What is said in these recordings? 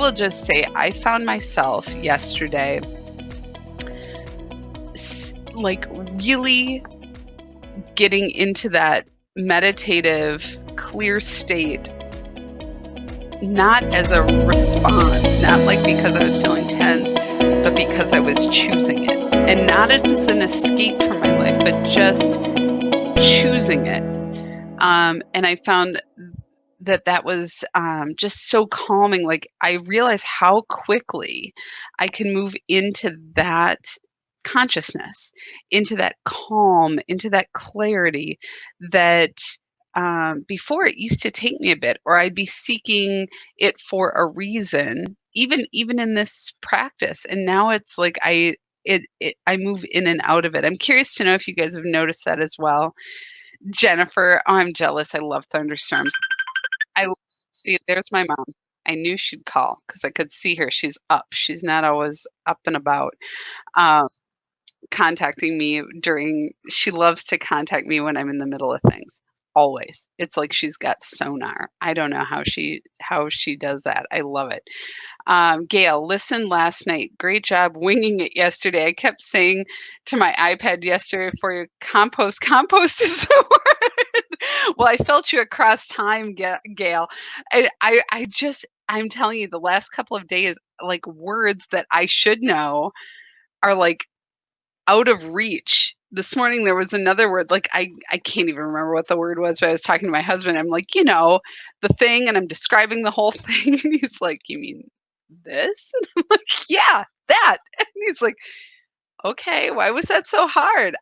will just say I found myself yesterday like really getting into that meditative, clear state, not as a response, not like because I was feeling tense, but because I was choosing it. And not as an escape from my life, but just choosing it. And I found that was just so calming. Like I realized how quickly I can move into that consciousness, into that calm, into that clarity that before it used to take me a bit, or I'd be seeking it for a reason, even in this practice. And now it's like I move in and out of it. I'm curious to know if you guys have noticed that as well. Jennifer, oh, I'm jealous. I love thunderstorms. I see, there's my mom. I knew she'd call because I could see her. She's up. She's not always up and about. Um, Contacting me she loves to contact me when I'm in the middle of things. Always. It's like she's got sonar. I don't know how she does that. I love it. Gail, listen last night. Great job winging it yesterday. I kept saying to my iPad yesterday for you, compost. Compost is the word. Well, I felt you across time, Gail. I'm telling you, the last couple of days, like words that I should know are like out of reach. This morning there was another word, like I can't even remember what the word was, but I was talking to my husband. I'm like, the thing, and I'm describing the whole thing. And he's like, you mean this? And I'm like, yeah, that. And he's like, okay, why was that so hard?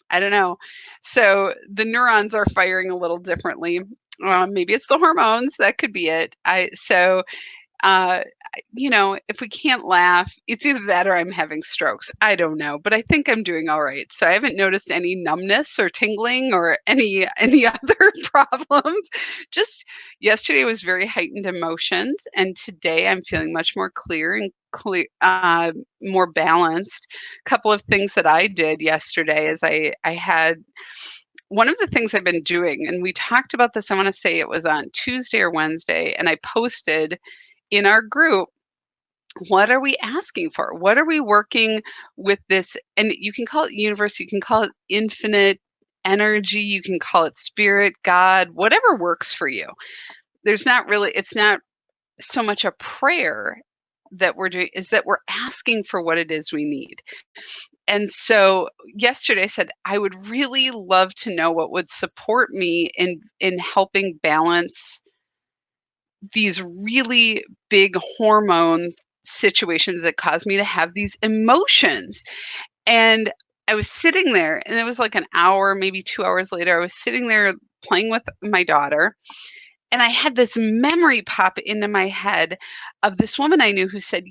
I don't know. So the neurons are firing a little differently. Maybe it's the hormones. That could be it. Uh, if we can't laugh, it's either that or I'm having strokes. I don't know, but I think I'm doing all right. So I haven't noticed any numbness or tingling or any other problems. Just yesterday was very heightened emotions, and today I'm feeling much more clear, more balanced. A couple of things that I did yesterday is I had one of the things I've been doing, and we talked about this, I want to say it was on Tuesday or Wednesday, and I posted in our group, what are we asking for? What are we working with this? And you can call it universe, you can call it infinite energy, you can call it spirit, God, whatever works for you. It's not so much a prayer that we're doing, is that we're asking for what it is we need. And so yesterday I said, I would really love to know what would support me in helping balance these really big hormone situations that cause me to have these emotions. And I was sitting there, and it was like an hour, maybe 2 hours later, I was sitting there playing with my daughter, and I had this memory pop into my head of this woman I knew who said,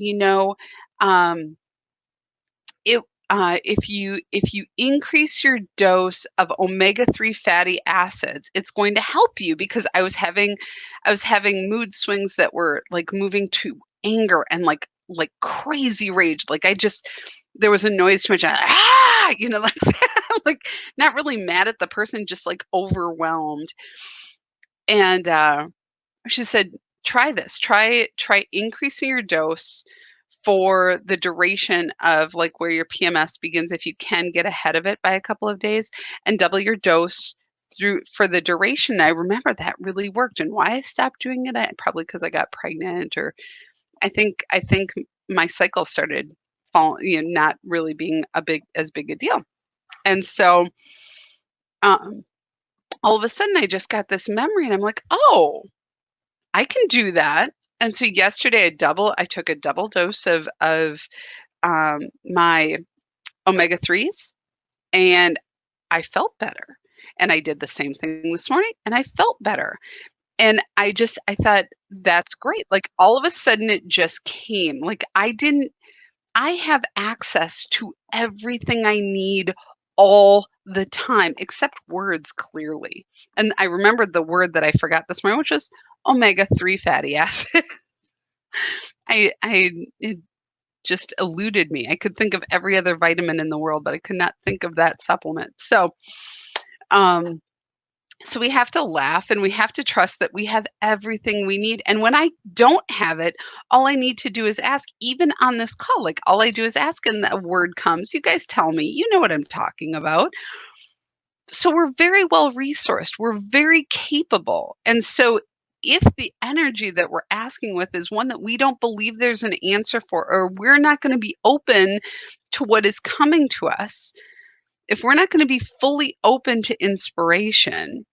um, it if you increase your dose of omega-3 fatty acids, it's going to help you, because I was having mood swings that were like moving to anger and like crazy rage. Like there was a noise too much, like that, like not really mad at the person, just like overwhelmed. And she said, try this, try increasing your dose for the duration of like where your PMS begins, if you can get ahead of it by a couple of days, and double your dose for the duration. I remember that really worked. And why I stopped doing it, probably because I got pregnant, or I think my cycle started not really being as big a deal. And so all of a sudden I just got this memory, and I'm like, oh, I can do that. And so yesterday I took a double dose of my omega-3s, and I felt better. And I did the same thing this morning, and I felt better. And I thought, that's great. Like all of a sudden it just came. Like I have access to everything I need all the time, except words, clearly. And I remembered the word that I forgot this morning, which was omega-3 fatty acid. It just eluded me. I could think of every other vitamin in the world, but I could not think of that supplement. So, So we have to laugh and we have to trust that we have everything we need. And when I don't have it, all I need to do is ask, even on this call. Like all I do is ask and the word comes. You guys tell me, you know what I'm talking about. So we're very well resourced. We're very capable. And so if the energy that we're asking with is one that we don't believe there's an answer for, or we're not going to be open to what is coming to us, if we're not going to be fully open to inspiration,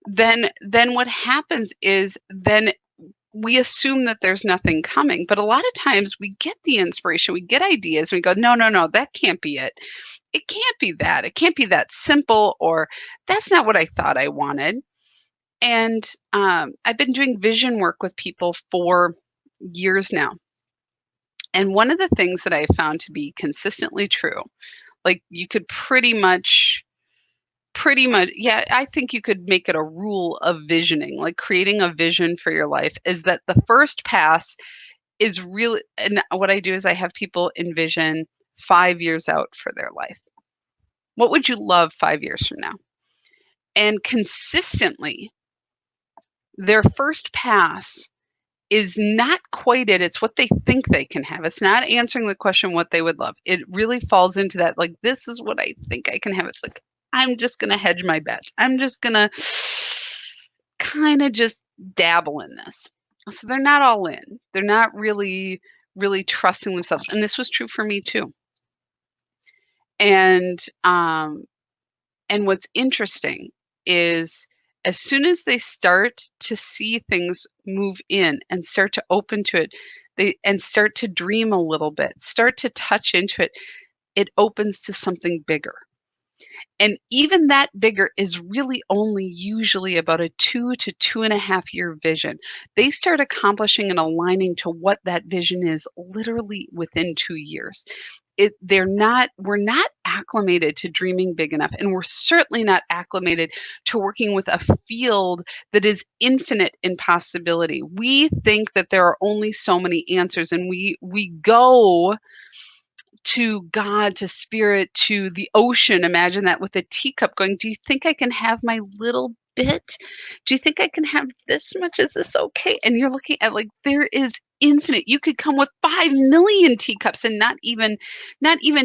then what happens is then we assume that there's nothing coming. But a lot of times we get the inspiration, we get ideas, and we go, no, no, no, that can't be it. It can't be that. It can't be that simple, or that's not what I thought I wanted. And I've been doing vision work with people for years now. And one of the things that I found to be consistently true, like you could pretty much, yeah, I think you could make it a rule of visioning, like creating a vision for your life, is that the first pass is really, and what I do is I have people envision 5 years out for their life. What would you love 5 years from now? And consistently, their first pass is not quite it. It's what they think they can have. It's not answering the question what they would love. It really falls into that, like, this is what I think I can have. It's like, I'm just going to hedge my bets. I'm just going to kind of just dabble in this. So they're not all in. They're not really, really trusting themselves. And this was true for me too. And what's interesting is as soon as they start to see things move in and start to open to it, and start to dream a little bit, start to touch into it, it opens to something bigger. And even that bigger is really only usually about a 2 to 2.5 year vision. They start accomplishing and aligning to what that vision is literally within 2 years. We're not acclimated to dreaming big enough, and we're certainly not acclimated to working with a field that is infinite in possibility. We think that there are only so many answers, and we go to God, to spirit, to the ocean. Imagine that with a teacup going, do you think I can have my little bit? Do you think I can have this much? Is this okay? And you're looking at, like, there is infinite. You could come with 5 million teacups and not even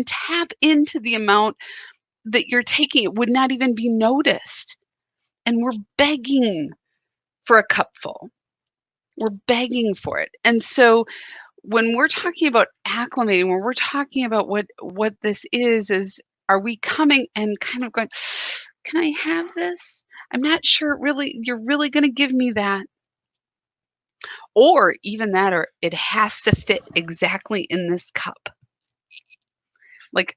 tap into the amount that you're taking. It would not even be noticed. And we're begging for a cupful. We're begging for it. And so when we're talking about acclimating, when we're talking about what this is are we coming and kind of going, can I have this? I'm not sure you're really going to give me that. Or even that, or it has to fit exactly in this cup. Like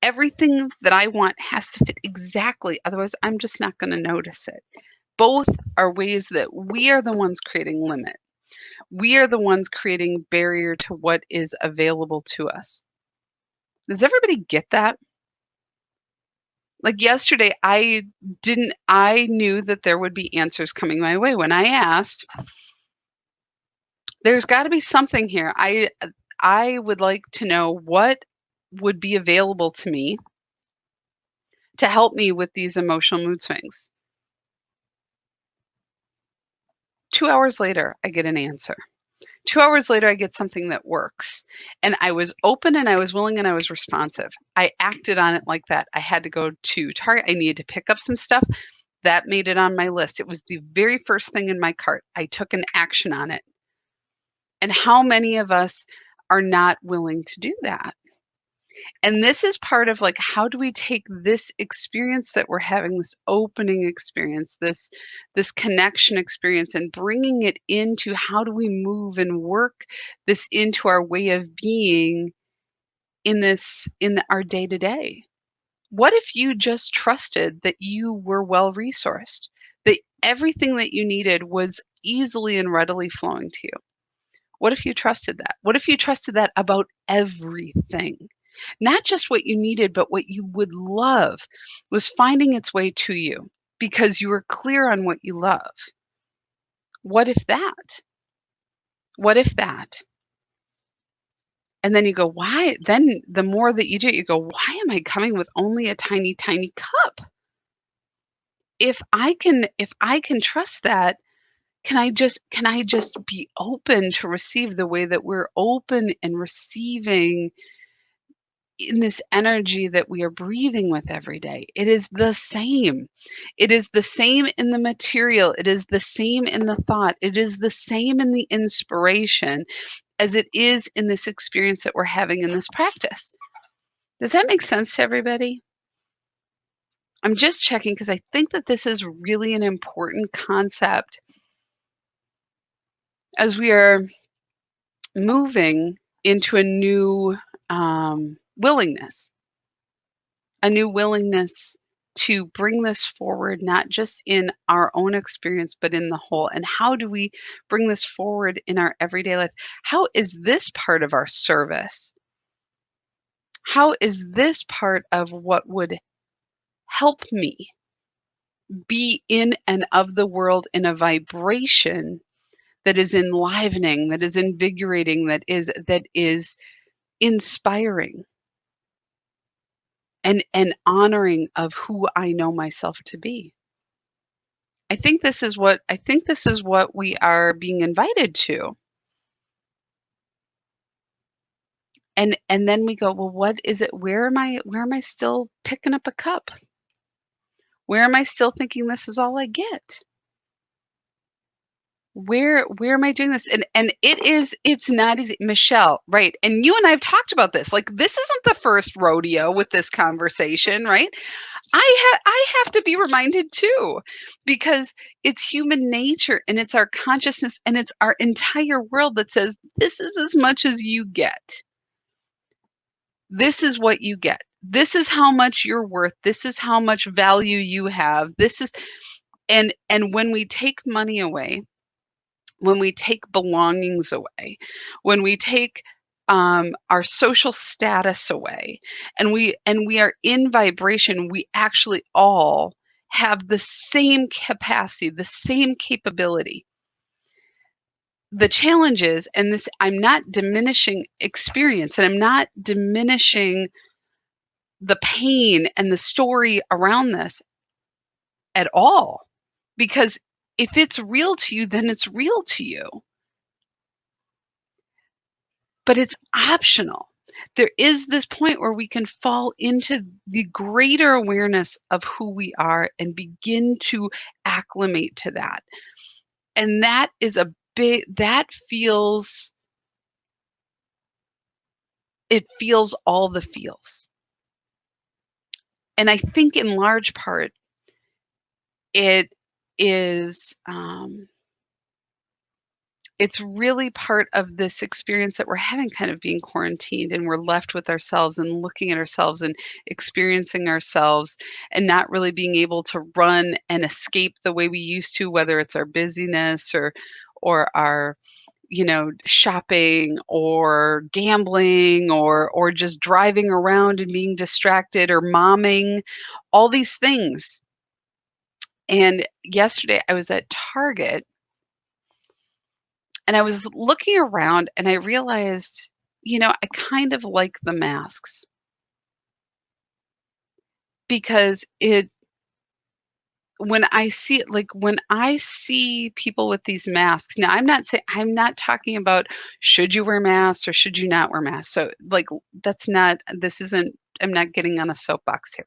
everything that I want has to fit exactly. Otherwise, I'm just not going to notice it. Both are ways that we are the ones creating limit. We are the ones creating barrier to what is available to us. Does everybody get that? Like yesterday, I knew that there would be answers coming my way. When I asked, there's got to be something here. I would like to know what would be available to me to help me with these emotional mood swings. 2 hours later, I get an answer. 2 hours later, I get something that works. And I was open and I was willing and I was responsive. I acted on it like that. I had to go to Target. I needed to pick up some stuff. That made it on my list. It was the very first thing in my cart. I took an action on it. And how many of us are not willing to do that? And this is part of, like, how do we take this experience that we're having, this opening experience, this connection experience, and bringing it into how do we move and work this into our way of being in our day to day? What if you just trusted that you were well resourced, that everything that you needed was easily and readily flowing to you? What if you trusted that? What if you trusted that about everything? Not just what you needed, but what you would love was finding its way to you because you were clear on what you love. What if that? What if that? And then you go, why? Then the more that you do it, you go, why am I coming with only a tiny, tiny cup? if I can trust that, can I just be open to receive the way that we're open and receiving in this energy that we are breathing with every day? It is the same. It is the same in the material. It is the same in the thought. It is the same in the inspiration as it is in this experience that we're having in this practice. Does that make sense to everybody? I'm just checking because I think that this is really an important concept as we are moving into willingness, a new willingness to bring this forward, not just in our own experience, but in the whole. And how do we bring this forward in our everyday life? How is this part of our service? How is this part of what would help me be in and of the world in a vibration that is enlivening, that is invigorating, that is inspiring and honoring of who I know myself to be? I think this is what we are being invited to. And then we go, well, what is it? Where am I still picking up a cup? Where am I still thinking this is all I get? Where am I doing this? And it's not easy. Michelle, right? And you and I have talked about this. Like, this isn't the first rodeo with this conversation, right? I have to be reminded too, because it's human nature and it's our consciousness and it's our entire world that says this is as much as you get. This is what you get. This is how much you're worth. This is how much value you have. This is and when we take money away, when we take belongings away, when we take our social status away, and we are in vibration, we actually all have the same capacity, the same capability. The challenge is, and this, I'm not diminishing experience, and I'm not diminishing the pain and the story around this at all, because if it's real to you, then it's real to you. But it's optional. There is this point where we can fall into the greater awareness of who we are and begin to acclimate to that. And that is it feels all the feels. And I think in large part, it is, it's really part of this experience that we're having, kind of being quarantined, and we're left with ourselves and looking at ourselves and experiencing ourselves and not really being able to run and escape the way we used to, whether it's our busyness or our, shopping or gambling or just driving around and being distracted or momming, all these things. And yesterday I was at Target and I was looking around and I realized, I kind of like the masks because when I see people with these masks, now I'm not talking about should you wear masks or should you not wear masks. So I'm not getting on a soapbox here.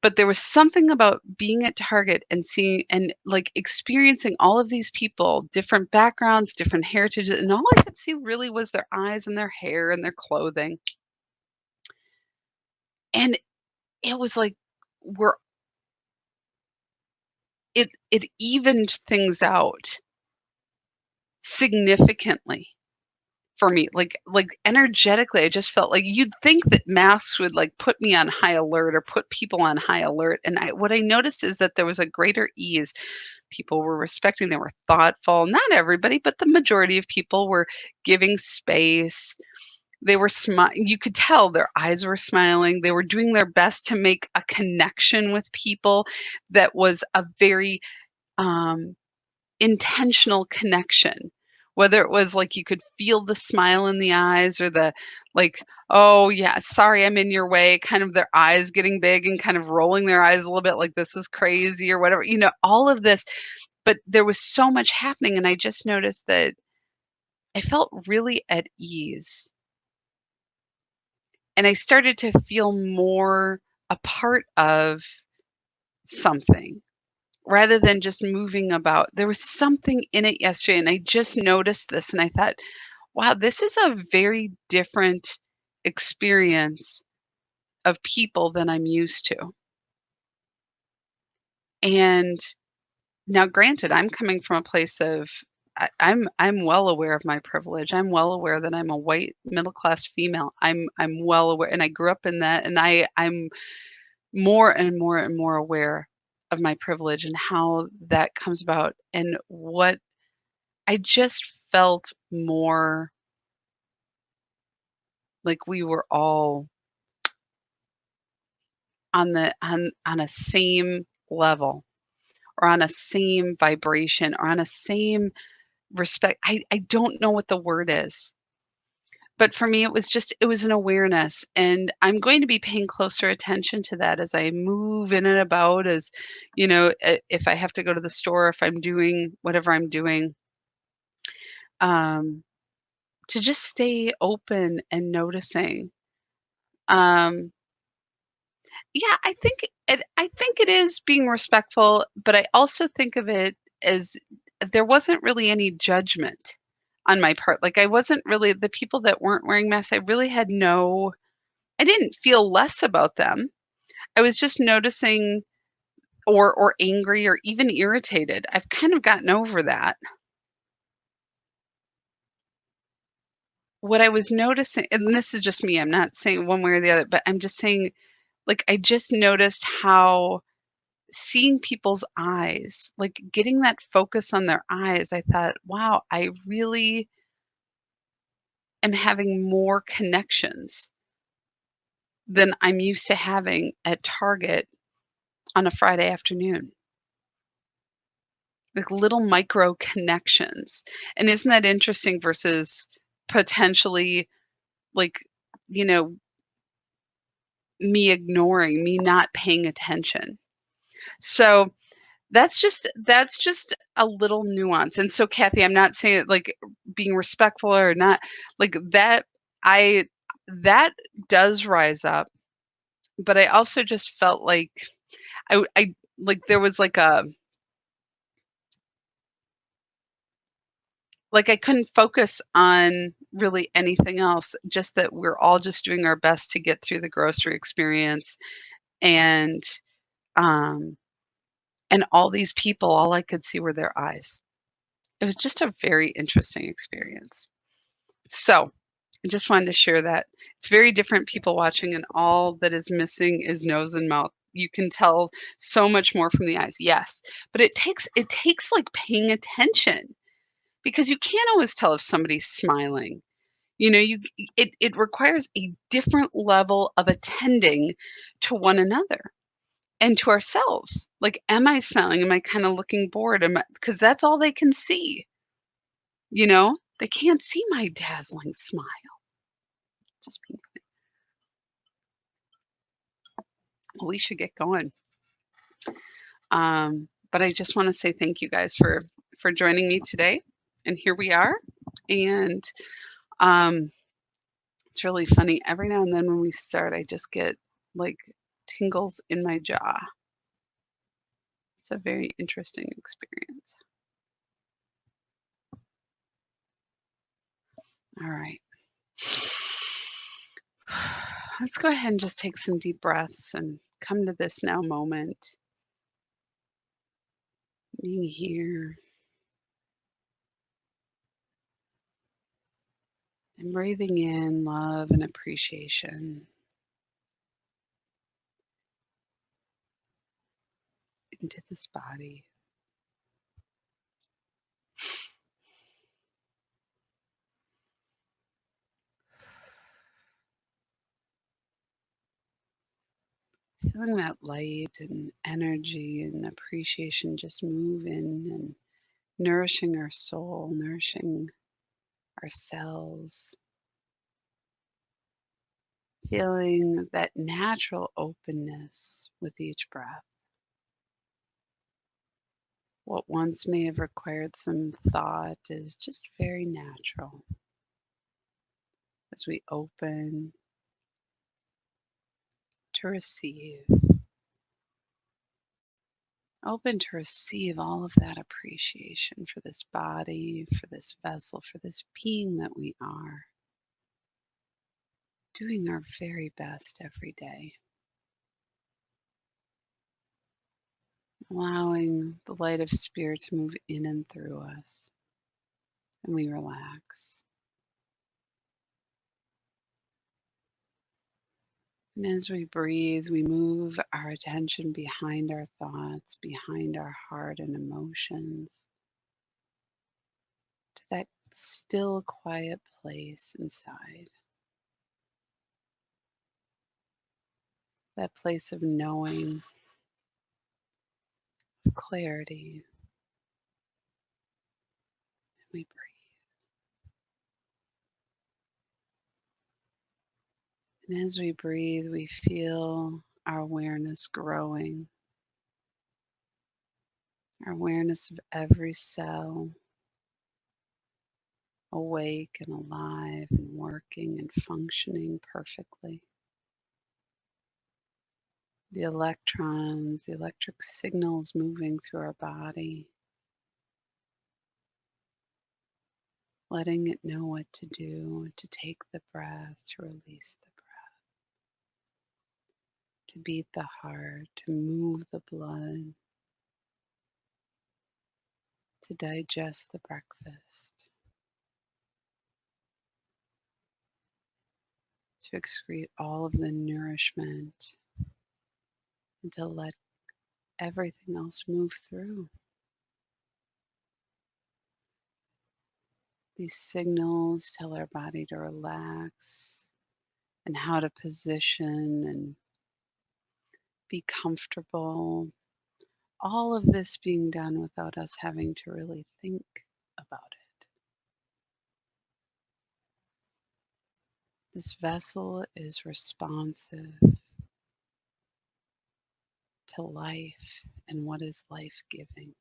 But there was something about being at Target and seeing and like experiencing all of these people, different backgrounds, different heritages, and all I could see really was their eyes and their hair and their clothing. And it was like it evened things out significantly for me. Like energetically, I just felt like you'd think that masks would like put me on high alert or put people on high alert. And what I noticed is that there was a greater ease. People were respecting, they were thoughtful. Not everybody, but the majority of people were giving space. They were you could tell their eyes were smiling. They were doing their best to make a connection with people that was a very intentional connection Whether it was like you could feel the smile in the eyes or the like, "Oh, yeah, sorry I'm in your way," kind of their eyes getting big and kind of rolling their eyes a little bit like, "This is crazy," or whatever, all of this. But there was so much happening, and I just noticed that I felt really at ease, and I started to feel more a part of something rather than just moving about. There was something in it yesterday, and I just noticed this, and I thought, wow, this is a very different experience of people than I'm used to. And now, granted, I'm coming from a place of I'm well aware of my privilege. I'm well aware that I'm a white middle class female. I'm well aware, and I grew up in that, and I'm more and more and more aware of my privilege and how that comes about, and what I just felt more like we were all on a same level, or on a same vibration, or on a same respect. I don't know what the word is, but for me, it was an awareness, and I'm going to be paying closer attention to that as I move in and about, as, if I have to go to the store, if I'm doing whatever I'm doing, um, to just stay open and noticing. Um, yeah, I think it is being respectful, but I also think of it as there wasn't really any judgment on my part. Like, I wasn't really the people that weren't wearing masks, I really had no I didn't feel less about them. I was just noticing, or angry, or even irritated. I've kind of gotten over that. What I was noticing, and this is just me, I'm not saying one way or the other, but I'm just saying, like, I just noticed how seeing people's eyes, like getting that focus on their eyes, I thought, wow, I really am having more connections than I'm used to having at Target on a Friday afternoon. Like little micro connections. And isn't that interesting versus potentially, like, you know, me not paying attention. So that's just a little nuance. And so, Kathy, I'm not saying, like, being respectful or not, like, I that does rise up, but I also just felt like I like, there was like, I couldn't focus on really anything else, just that we're all just doing our best to get through the grocery experience, and, um, and all these people, all I could see were their eyes. It was just a very interesting experience. So, I just wanted to share that. It's very different people watching, and all that is missing is nose and mouth. You can tell so much more from the eyes, yes, but it takes, like, paying attention, because you can't always tell if somebody's smiling. It requires a different level of attending to one another and to ourselves. Like, am I smiling? Am I kinda looking bored? Because that's all they can see, you know? They can't see my dazzling smile. Just being Well, we should get going. But I just wanna say thank you guys for joining me today, and here we are, and, um, it's really funny. Every now and then when we start, I just get, like, tingles in my jaw. It's a very interesting experience. All right. Let's go ahead and just take some deep breaths and come to this now moment, being here and breathing in love and appreciation into this body. Feeling that light and energy and appreciation just move in and nourishing our soul, nourishing our cells, feeling that natural openness with each breath. What once may have required some thought is just very natural as we open to receive. Open to receive all of that appreciation for this body, for this vessel, for this being that we are, doing our very best every day. Allowing the light of spirit to move in and through us, and we relax. And as we breathe, we move our attention behind our thoughts, behind our heart and emotions, to that still, quiet place inside. That place of knowing, of clarity. And we breathe. And as we breathe, we feel our awareness growing. Our awareness of every cell, awake and alive and working and functioning perfectly. The electrons, the electric signals moving through our body, letting it know what to do, to take the breath, to release the breath, to beat the heart, to move the blood, to digest the breakfast, to excrete all of the nourishment, and to let everything else move through. These signals tell our body to relax and how to position and be comfortable. All of this being done without us having to really think about it. This vessel is responsive to life and what is life-giving.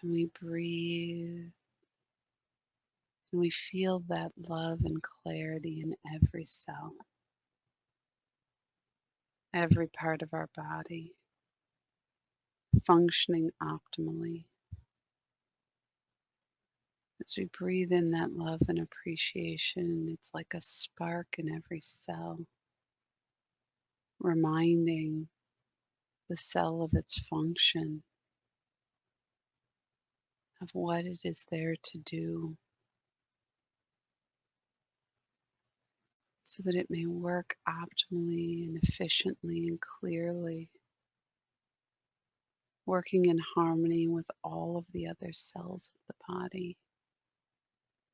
And we breathe and we feel that love and clarity in every cell, every part of our body, functioning optimally. As we breathe in that love and appreciation, it's like a spark in every cell, reminding the cell of its function, of what it is there to do, so that it may work optimally and efficiently and clearly, working in harmony with all of the other cells of the body,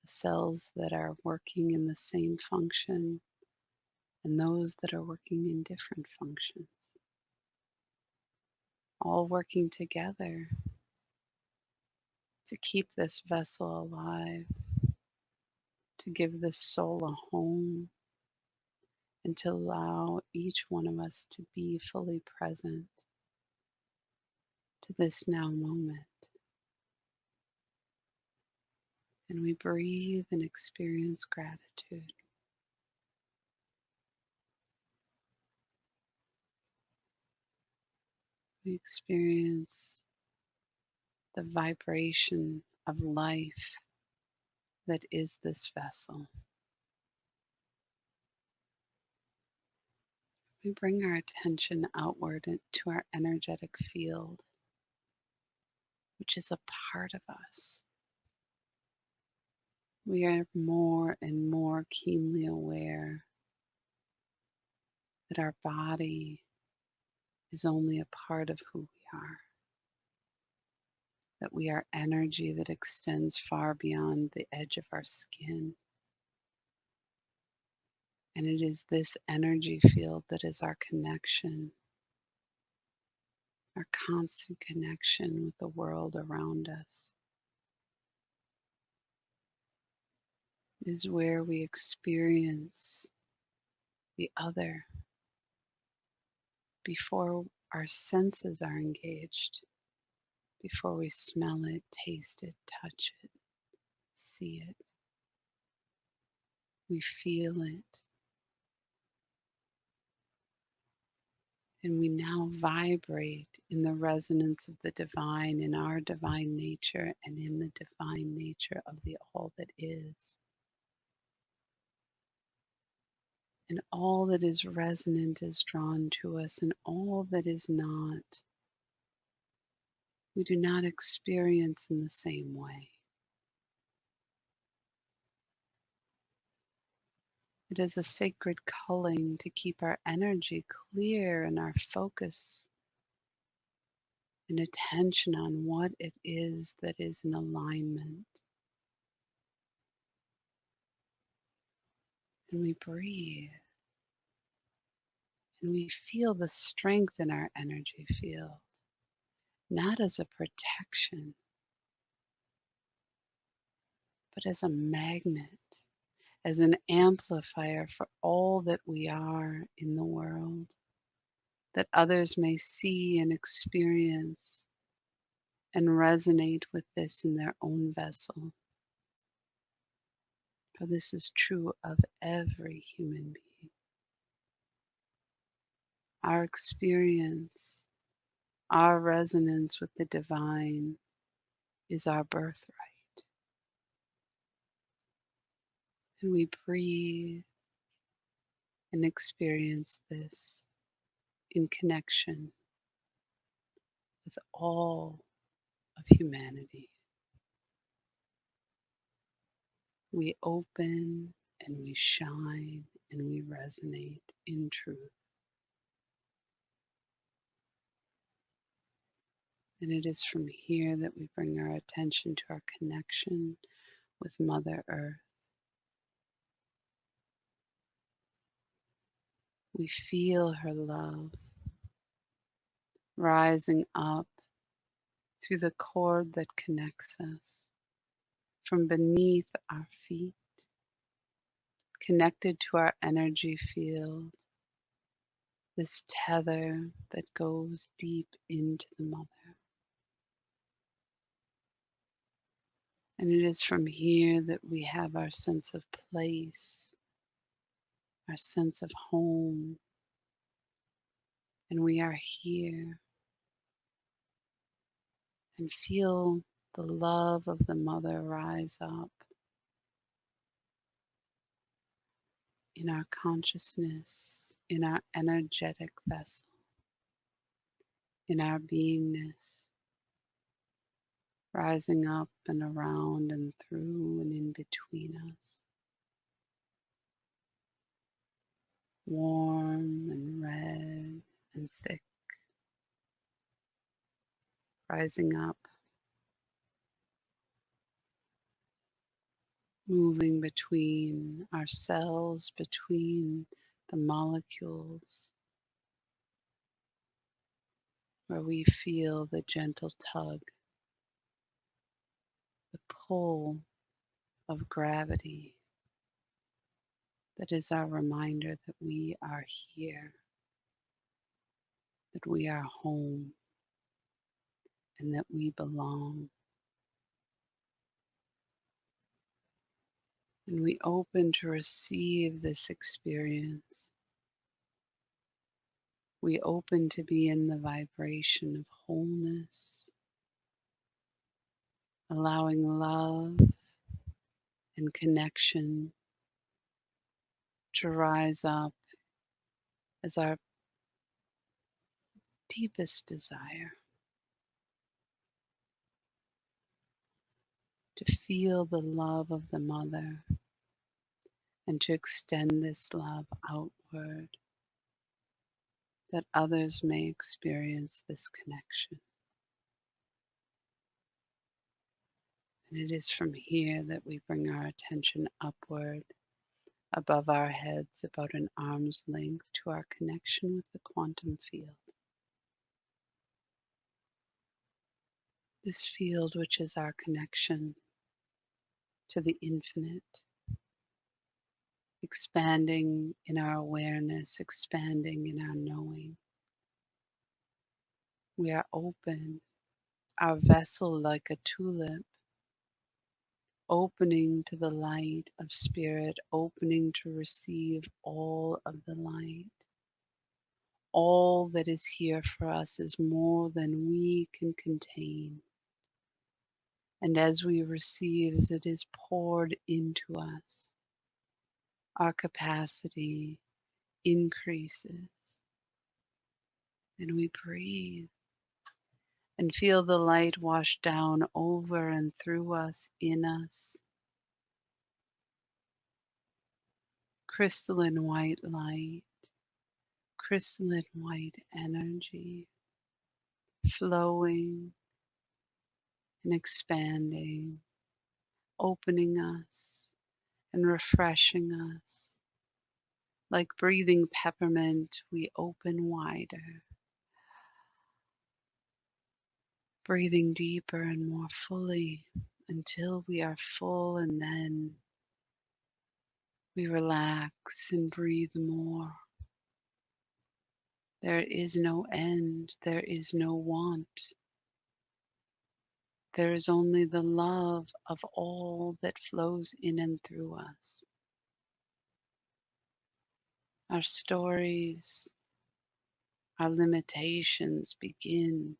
the cells that are working in the same function and those that are working in different functions, all working together to keep this vessel alive, to give this soul a home, and to allow each one of us to be fully present to this now moment. And we breathe and experience gratitude. We experience the vibration of life that is this vessel. We bring our attention outward to our energetic field, which is a part of us. We are more and more keenly aware that our body is only a part of who we are, that we are energy that extends far beyond the edge of our skin. And it is this energy field that is our connection, our constant connection with the world around us. is where we experience the other before our senses are engaged, before we smell it, taste it, touch it, see it, we feel it, and we now vibrate in the resonance of the divine, in our divine nature, and in the divine nature of the all that is. And all that is resonant is drawn to us, and all that is not, we do not experience in the same way. It is a sacred culling to keep our energy clear and our focus and attention on what it is that is in alignment. And we breathe and we feel the strength in our energy field, not as a protection, but as a magnet, as an amplifier for all that we are in the world, that others may see and experience and resonate with this in their own vessel. For this is true of every human being. Our experience, our resonance with the divine is our birthright. And we breathe and experience this in connection with all of humanity. We open and we shine and we resonate in truth. And it is from here that we bring our attention to our connection with Mother Earth. We feel her love rising up through the cord that connects us from beneath our feet, connected to our energy field, this tether that goes deep into the Mother. And it is from here that we have our sense of place, our sense of home, and we are here and feel the love of the Mother rise up in our consciousness, in our energetic vessel, in our beingness, rising up and around and through and in between us. Warm and red and thick, rising up, moving between our cells, between the molecules, where we feel the gentle tug, the pull of gravity that is our reminder that we are here, that we are home, and that we belong. And we open to receive this experience. We open to be in the vibration of wholeness, allowing love and connection to rise up as our deepest desire, to feel the love of the Mother and to extend this love outward, that others may experience this connection. And it is from here that we bring our attention upward, above our heads, about an arm's length, to our connection with the quantum field. This field, which is our connection to the infinite, expanding in our awareness, expanding in our knowing. We are open, our vessel like a tulip, opening to the light of spirit, opening to receive all of the light. All that is here for us is more than we can contain. And as we receive, as it is poured into us, our capacity increases. And we breathe and feel the light wash down over and through us, in us. Crystalline white light, crystalline white energy, flowing and expanding, opening us and refreshing us. Like breathing peppermint, we open wider, breathing deeper and more fully until we are full, and then we relax and breathe more. There is no end, there is no want. There is only the love of all that flows in and through us. Our stories, our limitations begin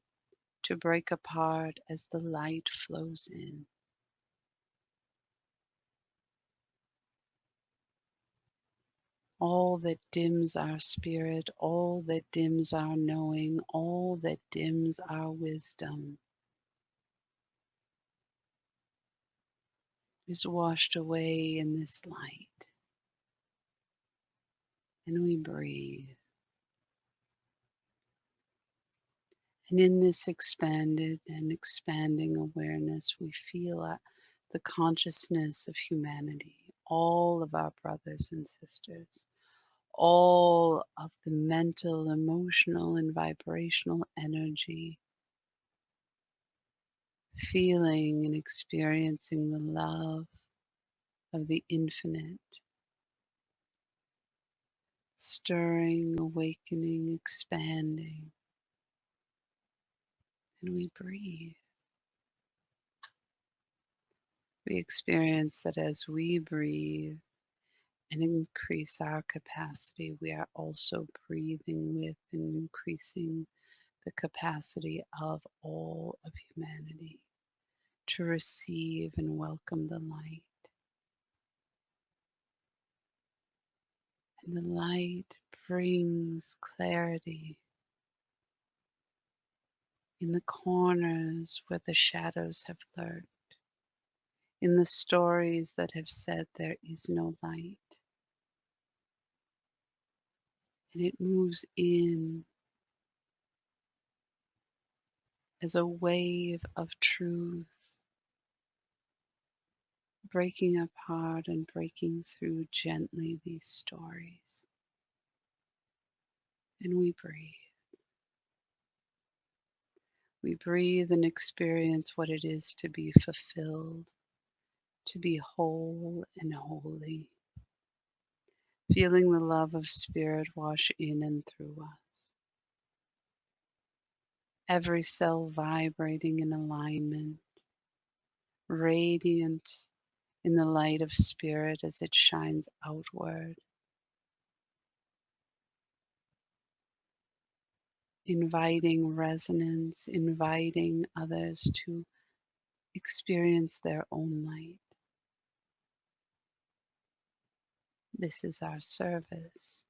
to break apart as the light flows in. All that dims our spirit, all that dims our knowing, all that dims our wisdom is washed away in this light. And we breathe. And in this expanded and expanding awareness, we feel the consciousness of humanity, all of our brothers and sisters, all of the mental, emotional, and vibrational energy, feeling and experiencing the love of the infinite, stirring, awakening, expanding, and we breathe. We experience that as we breathe and increase our capacity, we are also breathing with and increasing the capacity of all of humanity to receive and welcome the light. And the light brings clarity in the corners where the shadows have lurked, in the stories that have said there is no light. And it moves in as a wave of truth, breaking apart and breaking through gently these stories. And we breathe. We breathe and experience what it is to be fulfilled, to be whole and holy, feeling the love of spirit wash in and through us. Every cell vibrating in alignment, radiant in the light of spirit as it shines outward, inviting resonance, inviting others to experience their own light. This is our service.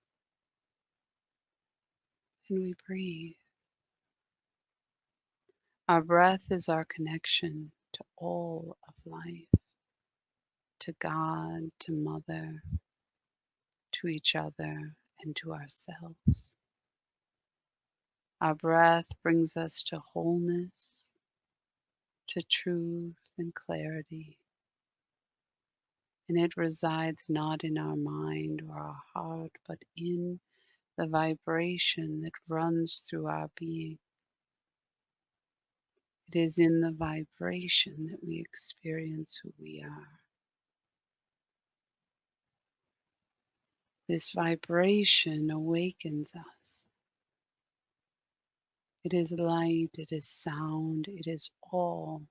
And we breathe. Our breath is our connection to all of life, to God, to Mother, to each other, and to ourselves. Our breath brings us to wholeness, to truth and clarity, and it resides not in our mind or our heart, but in the vibration that runs through our being. It is in the vibration that we experience who we are. This vibration awakens us. It is light, it is sound, it is all,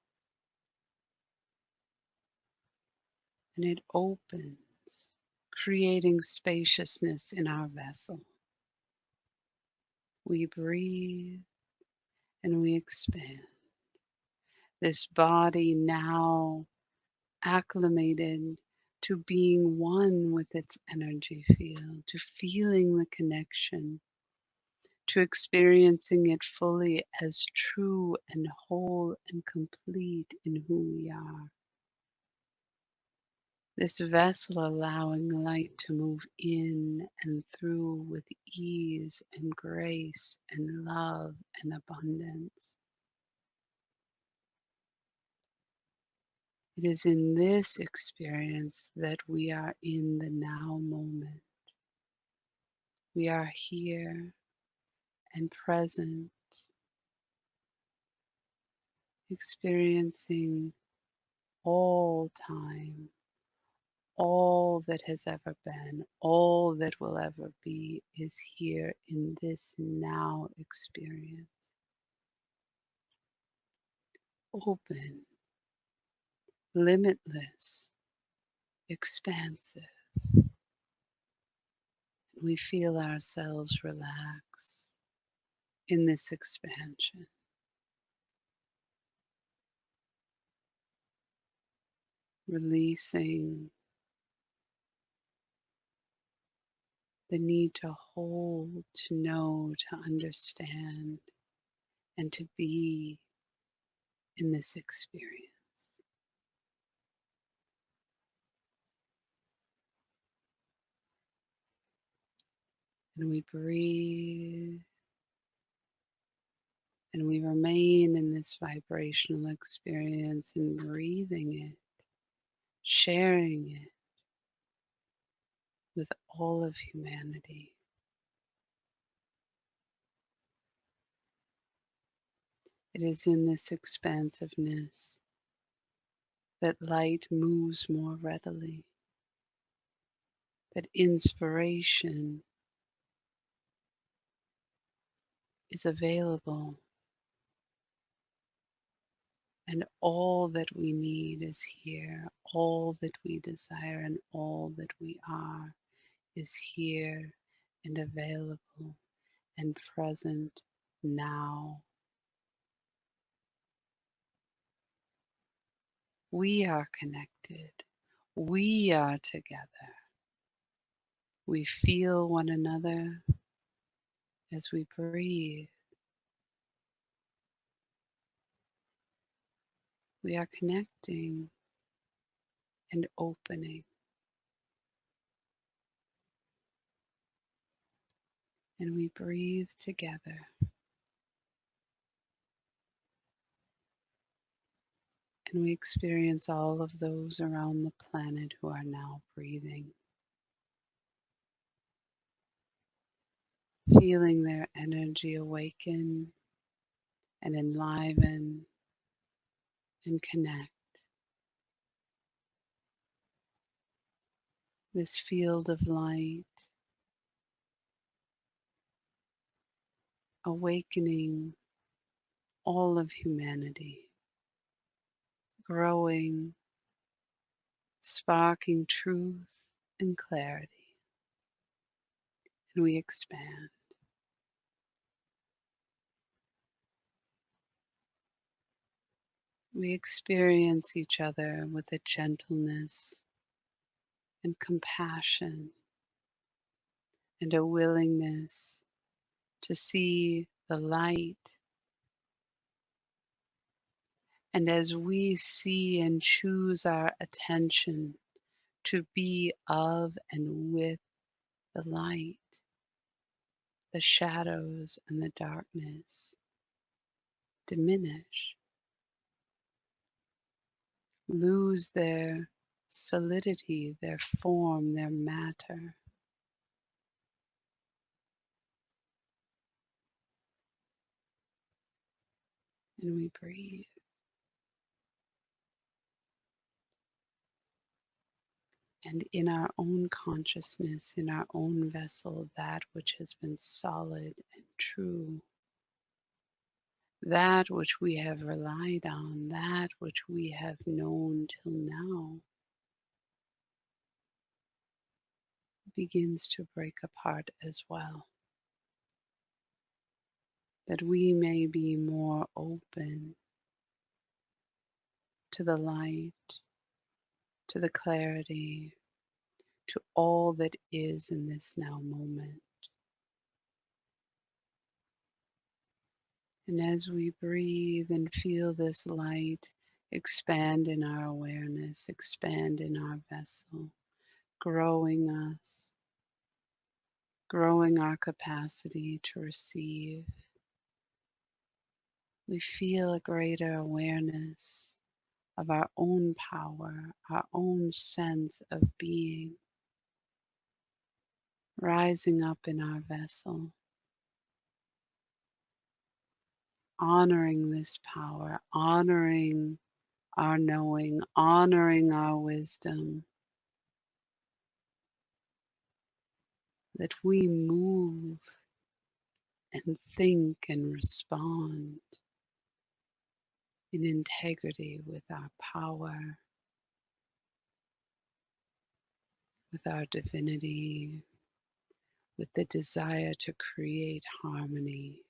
and it opens, creating spaciousness in our vessel. We breathe and we expand. This body now acclimated to being one with its energy field, to feeling the connection, to experiencing it fully as true and whole and complete in who we are. This vessel allowing light to move in and through with ease and grace and love and abundance. It is in this experience that we are in the now moment. We are here and present, experiencing all time, all that has ever been, all that will ever be is here in this now experience. Open, limitless, expansive. We feel ourselves relax in this expansion, releasing the need to hold, to know, to understand, and to be in this experience. And we breathe and we remain in this vibrational experience and breathing it, sharing it with all of humanity. It is in this expansiveness that light moves more readily, that inspiration is available, and all that we need is here. All that we desire and all that we are is here and available and present now. We are connected. We are together. We feel one another as we breathe. We are connecting and opening, and we breathe together. And we experience all of those around the planet who are now breathing, feeling their energy awaken and enliven and connect. This field of light awakening all of humanity, growing, sparking truth and clarity. And we expand. We experience each other with a gentleness and compassion and a willingness to see the light. And as we see and choose our attention to be of and with the light, the shadows and the darkness diminish, lose their solidity, their form, their matter. And we breathe. And in our own consciousness, in our own vessel, that which has been solid and true, that which we have relied on, that which we have known till now, begins to break apart as well. That we may be more open to the light, to the clarity, to all that is in this now moment. And as we breathe and feel this light expand in our awareness, expand in our vessel, growing us, growing our capacity to receive, we feel a greater awareness of our own power, our own sense of being rising up in our vessel, honoring this power, honoring our knowing, honoring our wisdom, that we move and think and respond in integrity with our power, with our divinity, with the desire to create harmony,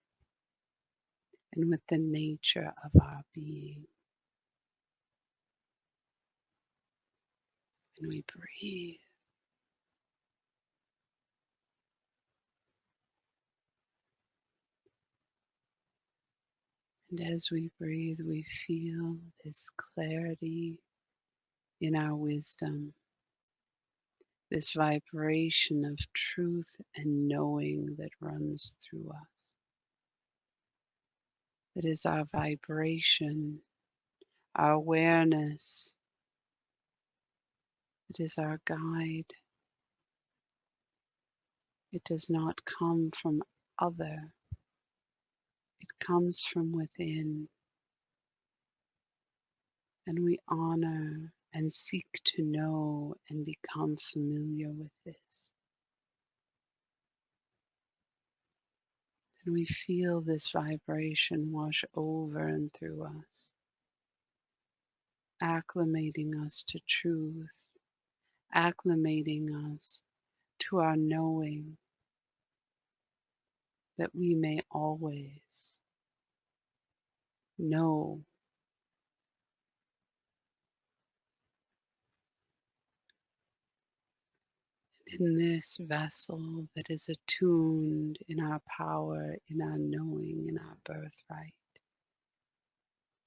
and with the nature of our being. And we breathe. And as we breathe, we feel this clarity in our wisdom, this vibration of truth and knowing that runs through us. That is our vibration, our awareness. It is our guide. It does not come from other. It comes from within. And we honor and seek to know and become familiar with this. And we feel this vibration wash over and through us, acclimating us to truth, acclimating us to our knowing that we may always know. In this vessel that is attuned in our power, in our knowing, in our birthright,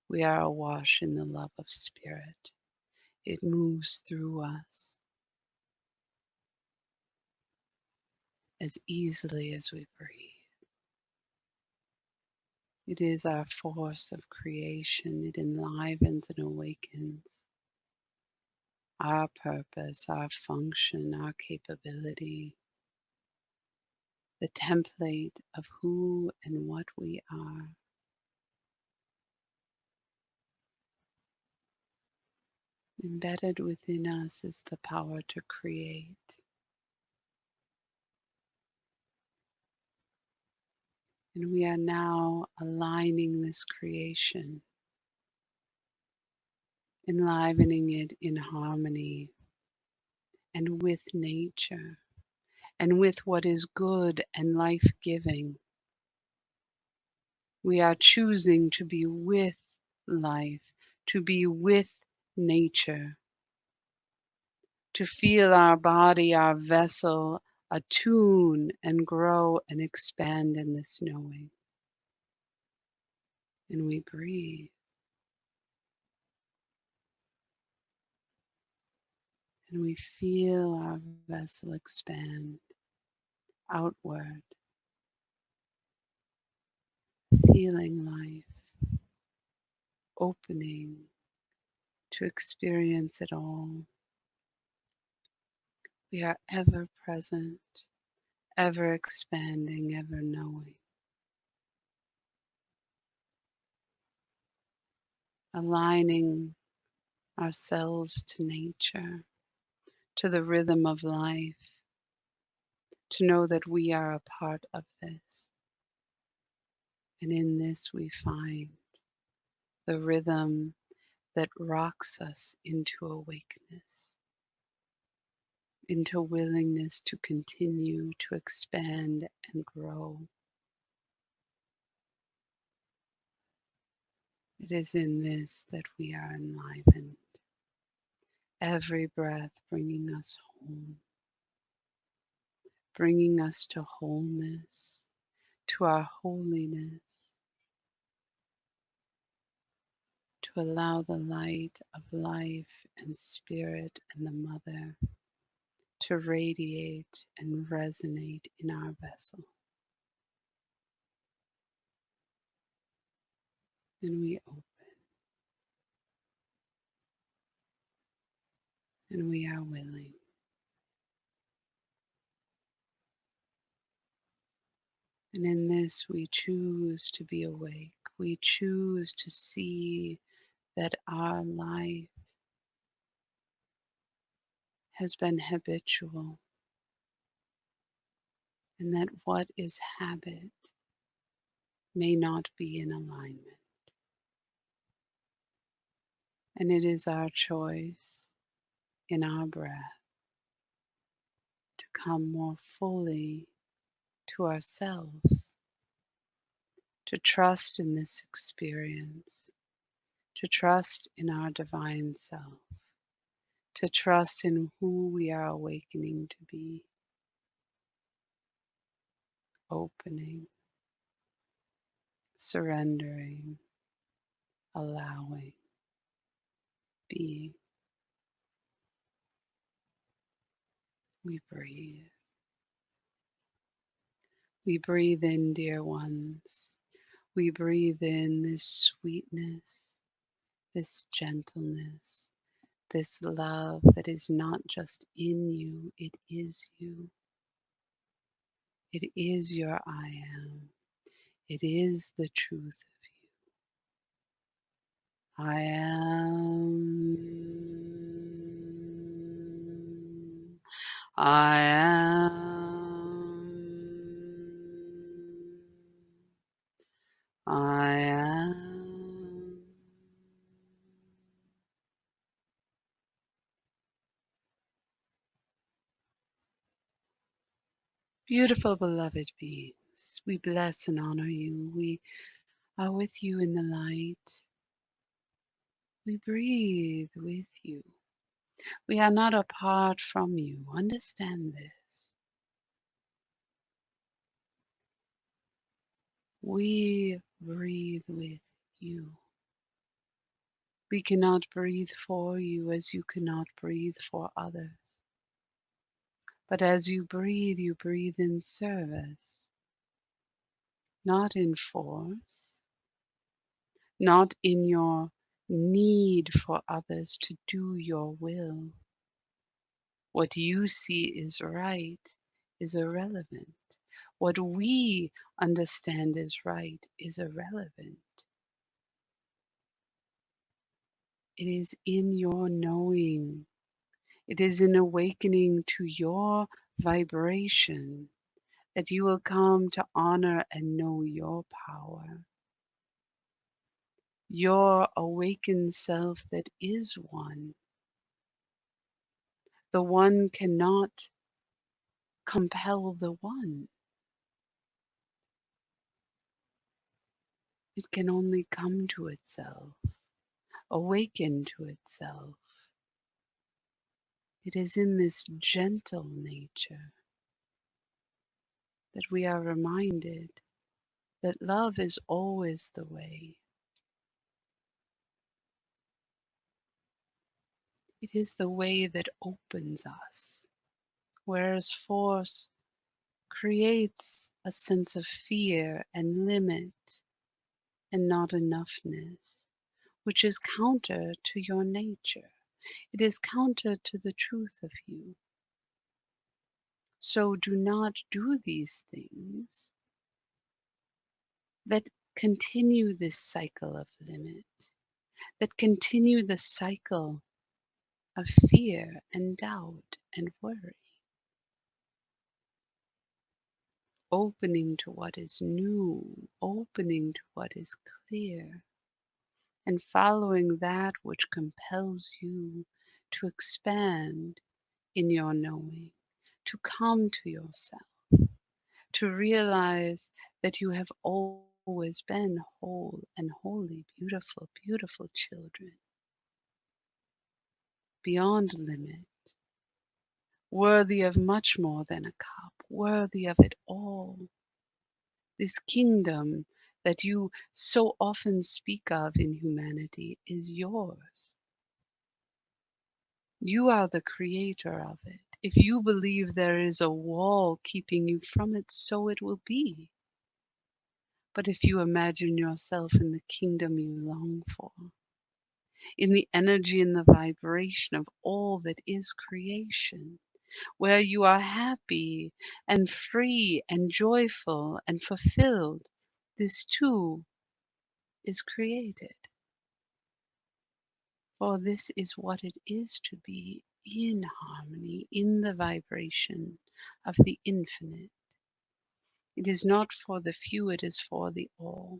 we are awash in the love of Spirit. It moves through us as easily as we breathe. It is our force of creation. It enlivens and awakens our purpose, our function, our capability, the template of who and what we are. Embedded within us is the power to create. And we are now aligning this creation, enlivening it in harmony and with nature and with what is good and life-giving. We are choosing to be with life, to be with nature, to feel our body, our vessel, attune and grow and expand in this knowing. And we breathe. And we feel our vessel expand outward, feeling life, opening to experience it all. We are ever present, ever expanding, ever knowing. Aligning ourselves to nature, to the rhythm of life, to know that we are a part of this. And in this we find the rhythm that rocks us into awakeness, into willingness to continue to expand and grow. It is in this that we are enlivened, every breath bringing us home, bringing us to wholeness, to our holiness, to allow the light of life and spirit and the mother to radiate and resonate in our vessel. And we open and we are willing. And in this we choose to be awake. We choose to see that our life has been habitual and that what is habit may not be in alignment. And it is our choice in our breath to come more fully to ourselves, to trust in this experience, to trust in our divine self, to trust in who we are awakening to be, opening, surrendering, allowing, being. We breathe. We breathe in, dear ones. We breathe in this sweetness, this gentleness, this love that is not just in you, it is you. It is your I am. It is the truth of you. I am. I am. I am. Beautiful beloved beings, we bless and honor you. We are with you in the light. We breathe with you. We are not apart from you. Understand this. We breathe with you. We cannot breathe for you as you cannot breathe for others. But as you breathe in service, not in force, not in your need for others to do your will. What you see is right is irrelevant. What we understand is right is irrelevant. It is in your knowing. It is in awakening to your vibration that you will come to honor and know your power. Your awakened self that is one. The one cannot compel the one. It can only come to itself, awaken to itself. It is in this gentle nature that we are reminded that love is always the way. It is the way that opens us, whereas force creates a sense of fear and limit and not enoughness, which is counter to your nature. It is counter to the truth of you. So do not do these things that continue this cycle of limit, that continue the cycle of fear and doubt and worry, opening to what is new, opening to what is clear, and following that which compels you to expand in your knowing, to come to yourself, to realize that you have always been whole and holy, beautiful, beautiful children, beyond limit, worthy of much more than a cup, worthy of it all. This kingdom that you so often speak of in humanity is yours. You are the creator of it. If you believe there is a wall keeping you from it, so it will be. But if you imagine yourself in the kingdom you long for, in the energy and the vibration of all that is creation, where you are happy and free and joyful and fulfilled, this too is created. For this is what it is to be in harmony, in the vibration of the infinite. It is not for the few, it is for the all.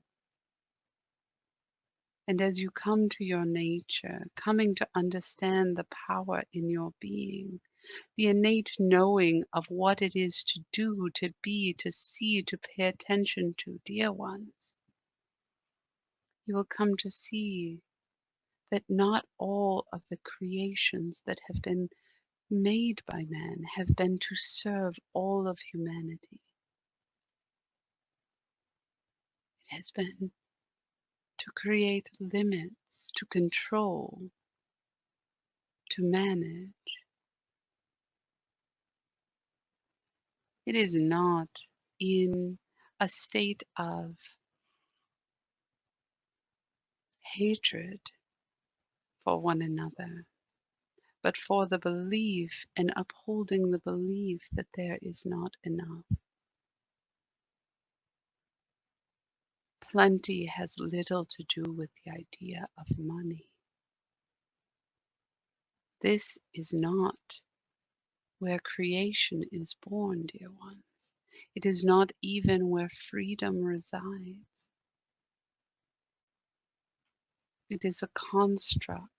And as you come to your nature, coming to understand the power in your being, the innate knowing of what it is to do, to be, to see, to pay attention to, dear ones, you will come to see that not all of the creations that have been made by man have been to serve all of humanity. It has been to create limits, to control, to manage. It is not in a state of hatred for one another, but for the belief and upholding the belief that there is not enough. Plenty has little to do with the idea of money. This is not where creation is born, dear ones. It is not even where freedom resides. It is a construct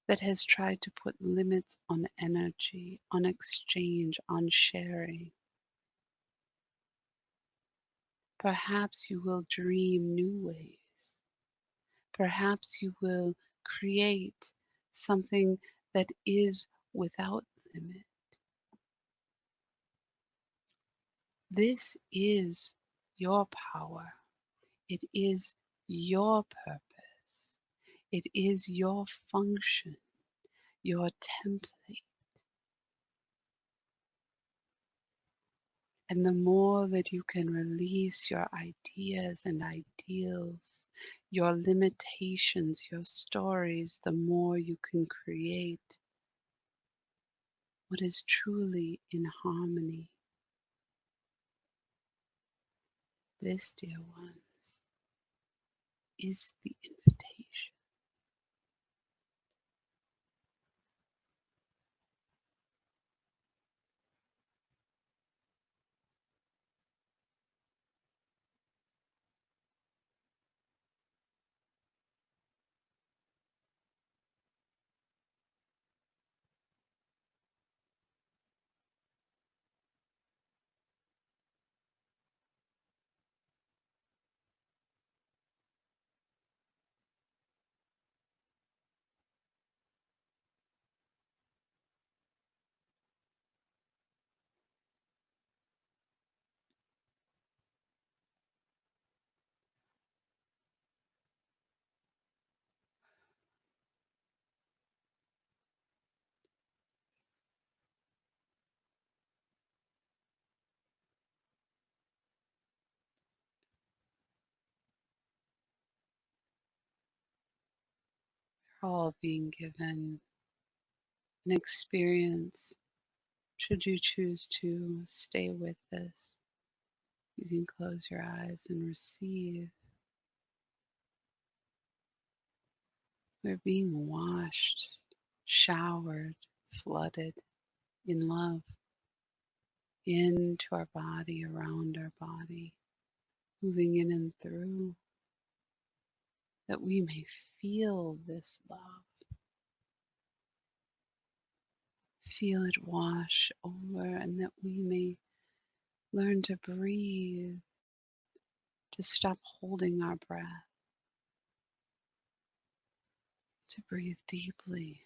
that has tried to put limits on energy, on exchange, on sharing. Perhaps you will dream new ways. Perhaps you will create something that is without limit. This is your power. It is your purpose. It is your function, your template. And the more that you can release your ideas and ideals, your limitations, your stories, the more you can create what is truly in harmony. This, dear ones, is the invitation. We're all being given an experience. Should you choose to stay with this, you can close your eyes and receive We're being washed, showered, flooded in love into our body, around our body, moving in and through, that we may feel this love, feel it wash over, and that we may learn to breathe, to stop holding our breath, to breathe deeply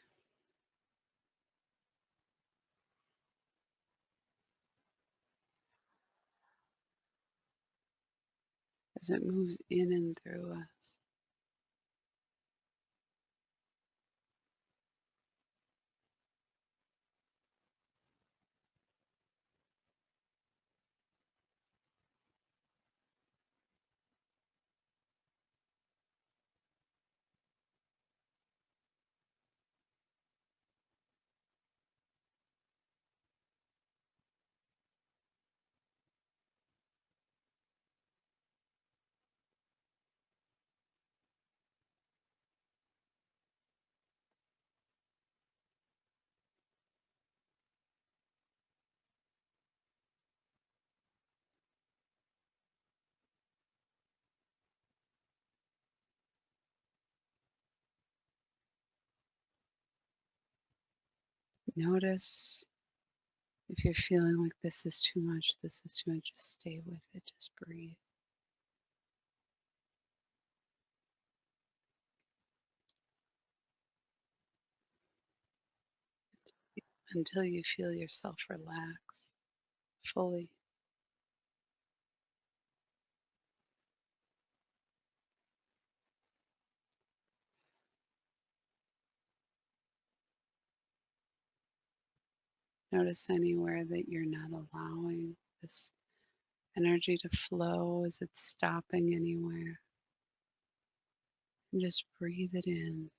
as it moves in and through us. Notice if you're feeling like this is too much, this is too much, just stay with it, just breathe until you feel yourself relax fully. Notice anywhere that you're not allowing this energy to flow, as it's stopping anywhere. And just breathe it in.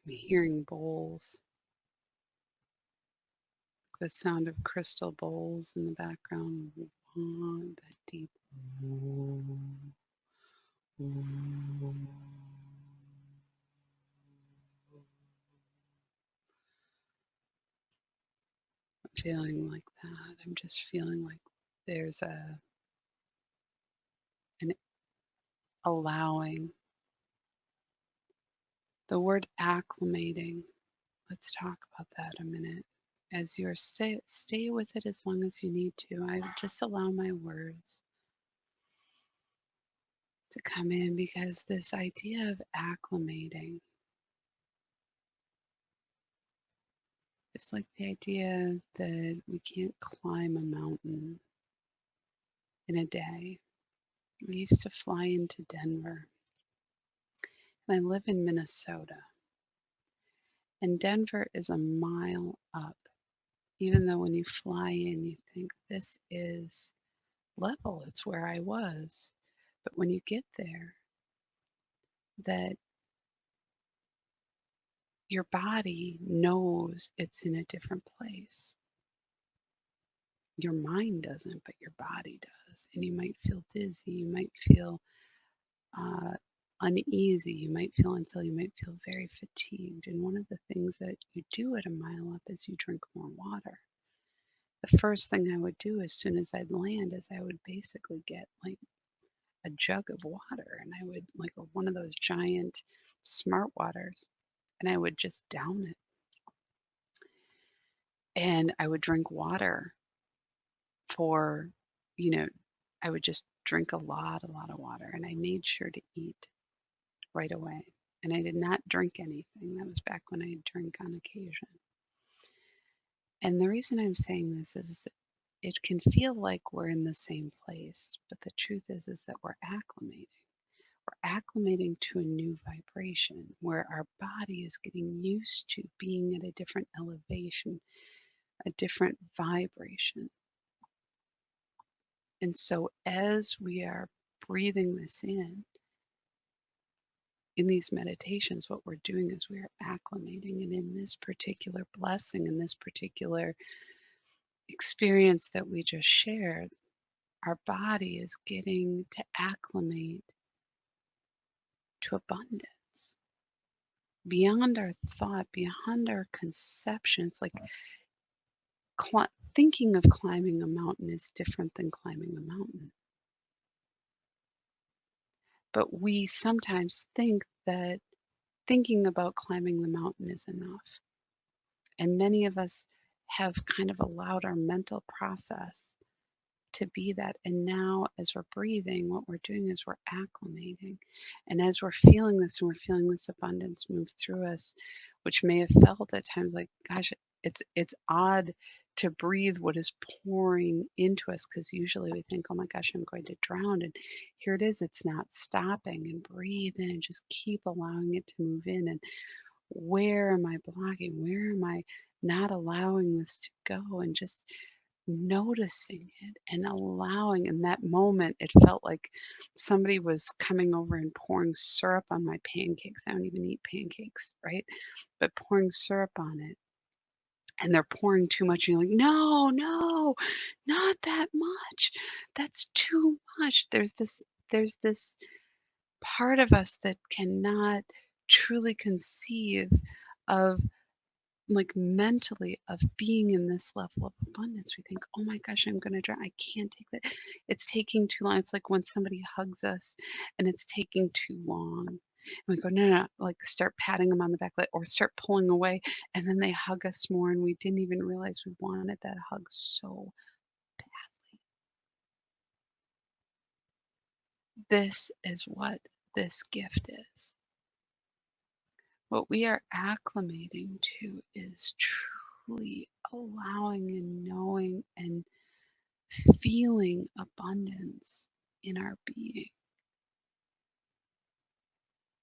I'm hearing bowls, the sound of crystal bowls in the background. That deep. Feeling like that. I'm just feeling like there's an allowing. The word acclimating. Let's talk about that a minute. As you're stay with it as long as you need to. I just allow my words to come in, because this idea of acclimating is like the idea that we can't climb a mountain in a day. We used to fly into Denver, and I live in Minnesota. And Denver is a mile up, even though when you fly in, you think this is level, it's where I was. But when you get there, that your body knows it's in a different place. Your mind doesn't, but your body does. And you might feel dizzy, you might feel uh, uneasy, you might feel until you might feel very fatigued. And one of the things that you do at a mile up is you drink more water. The first thing I would do as soon as I'd land is I would basically get like a jug of water, and I would like one of those giant smart waters, and I would just down it. And I would drink water for, you know, I would just drink a lot of water, and I made sure to eat right away. And I did not drink anything. That was back when I drank on occasion. And the reason I'm saying this is it can feel like we're in the same place, but the truth is that we're acclimating. We're acclimating to a new vibration where our body is getting used to being at a different elevation, a different vibration. And so as we are breathing this in these meditations, what we're doing is we are acclimating. And in this particular blessing, in this particular experience that we just shared, our body is getting to acclimate to abundance beyond our thought, beyond our conceptions. Like thinking of climbing a mountain is different than climbing a mountain. But we sometimes think that thinking about climbing the mountain is enough. And many of us have kind of allowed our mental process to be that. And now, as we're breathing, what we're doing is we're acclimating. And as we're feeling this and we're feeling this abundance move through us, which may have felt at times like, gosh, it's odd to breathe what is pouring into us, because usually we think, oh my gosh, I'm going to drown. And here it is, it's not stopping. And breathe in and just keep allowing it to move in. And where am I blocking? Where am I not allowing this to go? And just noticing it and allowing. In that moment, it felt like somebody was coming over and pouring syrup on my pancakes. I don't even eat pancakes, right? But pouring syrup on it. And they're pouring too much. And you're like, no, no, not that much. That's too much. There's this part of us that cannot truly conceive of, like, mentally, of being in this level of abundance. We think, oh my gosh, I'm going to drown. I can't take that. It's taking too long. It's like when somebody hugs us and it's taking too long. And we go, no, no, no, like start patting them on the back, or start pulling away. And then they hug us more. And we didn't even realize we wanted that hug so badly. This is what this gift is. What we are acclimating to is truly allowing and knowing and feeling abundance in our being,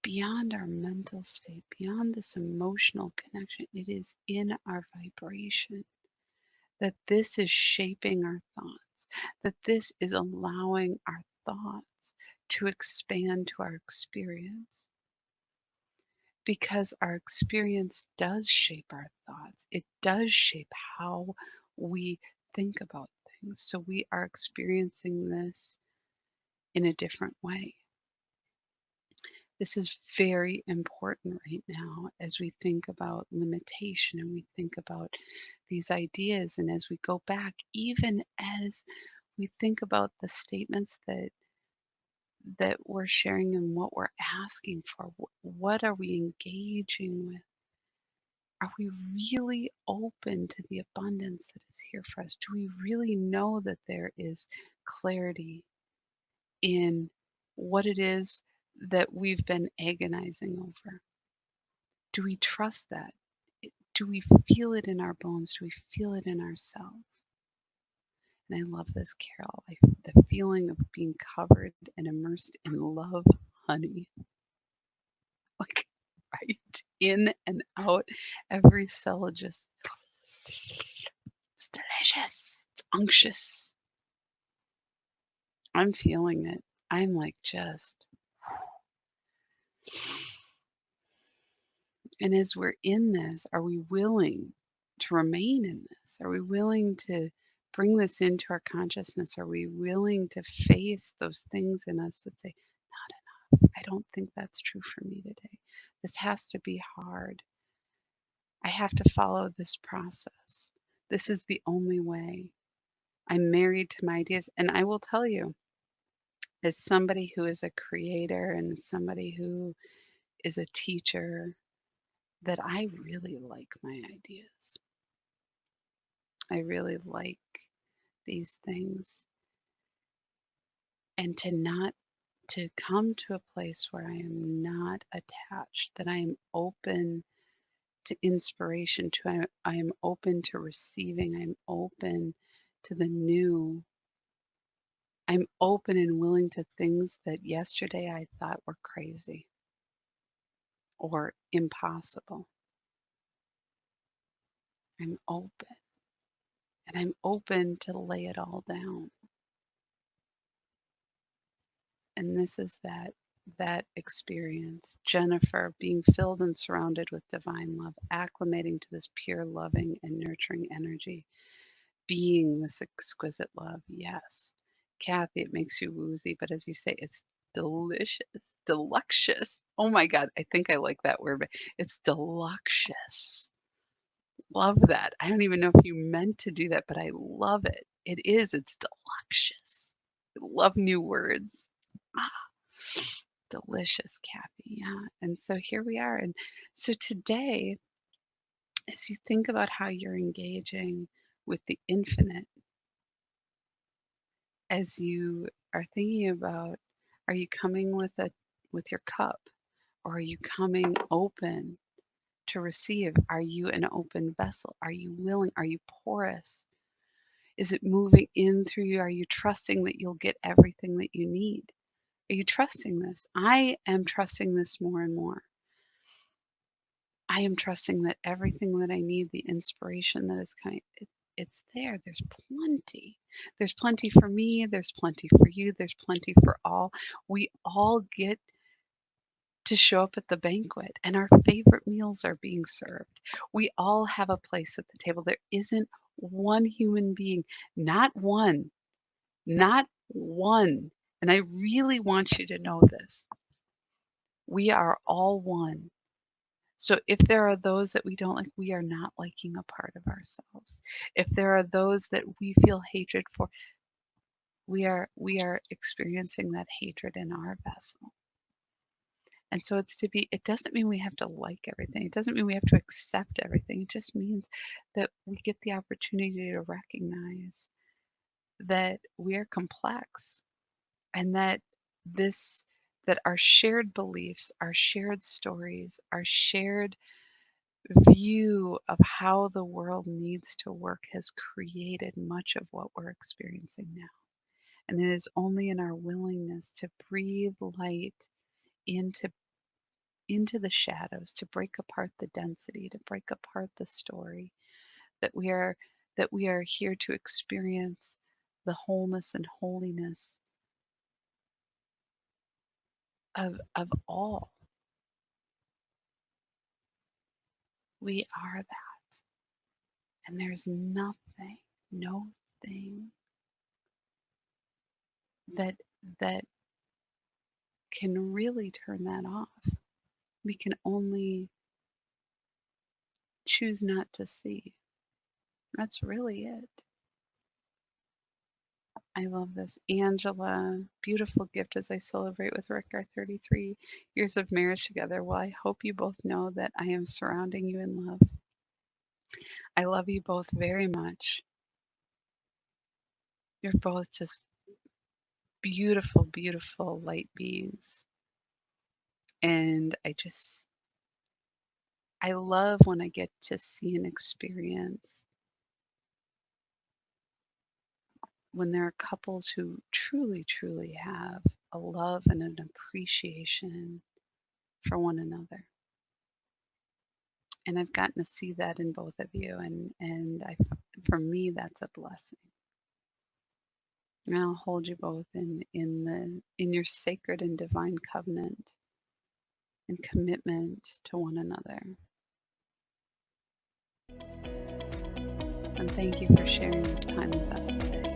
beyond our mental state, beyond this emotional connection. It is in our vibration that this is shaping our thoughts, that this is allowing our thoughts to expand to our experience. Because our experience does shape our thoughts. It does shape how we think about things. So we are experiencing this in a different way. This is very important right now as we think about limitation and we think about these ideas. And as we go back, even as we think about the statements that we're sharing and what we're asking for, what are we engaging with? Are we really open to the abundance that is here for us? Do we really know that there is clarity in what it is that we've been agonizing over? Do we trust that? Do we feel it in our bones? Do we feel it in ourselves? And I love this, Carol. The feeling of being covered and immersed in love, honey. Like, right in and out, every cell just, it's delicious. It's unctuous. I'm feeling it. I'm like just. And as we're in this, are we willing to remain in this? Are we willing to bring this into our consciousness? Are we willing to face those things in us that say, not enough? I don't think that's true for me today. This has to be hard. I have to follow this process. This is the only way. I'm married to my ideas. And I will tell you, as somebody who is a creator and somebody who is a teacher, that I really like my ideas. I really like these things. And to come to a place where I am not attached, that I am open to inspiration, I am open to receiving, I'm open to the new. I'm open and willing to things that yesterday I thought were crazy or impossible. I'm open, and I'm open to lay it all down. And this is that experience. Jennifer being filled and surrounded with divine love, acclimating to this pure, loving, and nurturing energy, being this exquisite love. Yes. Kathy, it makes you woozy, but as you say, it's delicious, deluxious. Oh my God, I think I like that word, but it's deluxious. Love that. I don't even know if you meant to do that, but I love it. It is, it's deluxious. I love new words. Ah, delicious, Kathy. Yeah. And so here we are. And so today, as you think about how you're engaging with the infinite, as you are thinking about, are you coming with your cup, or are you coming open to receive? Are you an open vessel? Are you willing? Are you porous? Is it moving in through you? Are you trusting that you'll get everything that you need? Are you trusting this? I am trusting this more and more. I am trusting that everything that I need, the inspiration that is coming, it's there. There's plenty. There's plenty for me. There's plenty for you. There's plenty for all. We all get to show up at the banquet, and our favorite meals are being served. We all have a place at the table. There isn't one human being, not one, not one. And I really want you to know this. We are all one. So if there are those that we don't like, we are not liking a part of ourselves. If there are those that we feel hatred for, we are experiencing that hatred in our vessel. And so it doesn't mean we have to like everything. It doesn't mean we have to accept everything. It just means that we get the opportunity to recognize that we are complex, and that our shared beliefs, our shared stories, our shared view of how the world needs to work has created much of what we're experiencing now. And it is only in our willingness to breathe light into the shadows, to break apart the density, to break apart the story, that we are here to experience the wholeness and holiness of all. We are that. And there's nothing, no thing that that can really turn that off. We can only choose not to see. That's really it. I love this. Angela, beautiful gift as I celebrate with Rick our 33 years of marriage together. Well, I hope you both know that I am surrounding you in love. I love you both very much. You're both just beautiful, beautiful light beings. And I love when I get to see and experience when there are couples who truly, truly have a love and an appreciation for one another. And I've gotten to see that in both of you, and for me, that's a blessing. And I'll hold you both in your sacred and divine covenant and commitment to one another. And thank you for sharing this time with us today.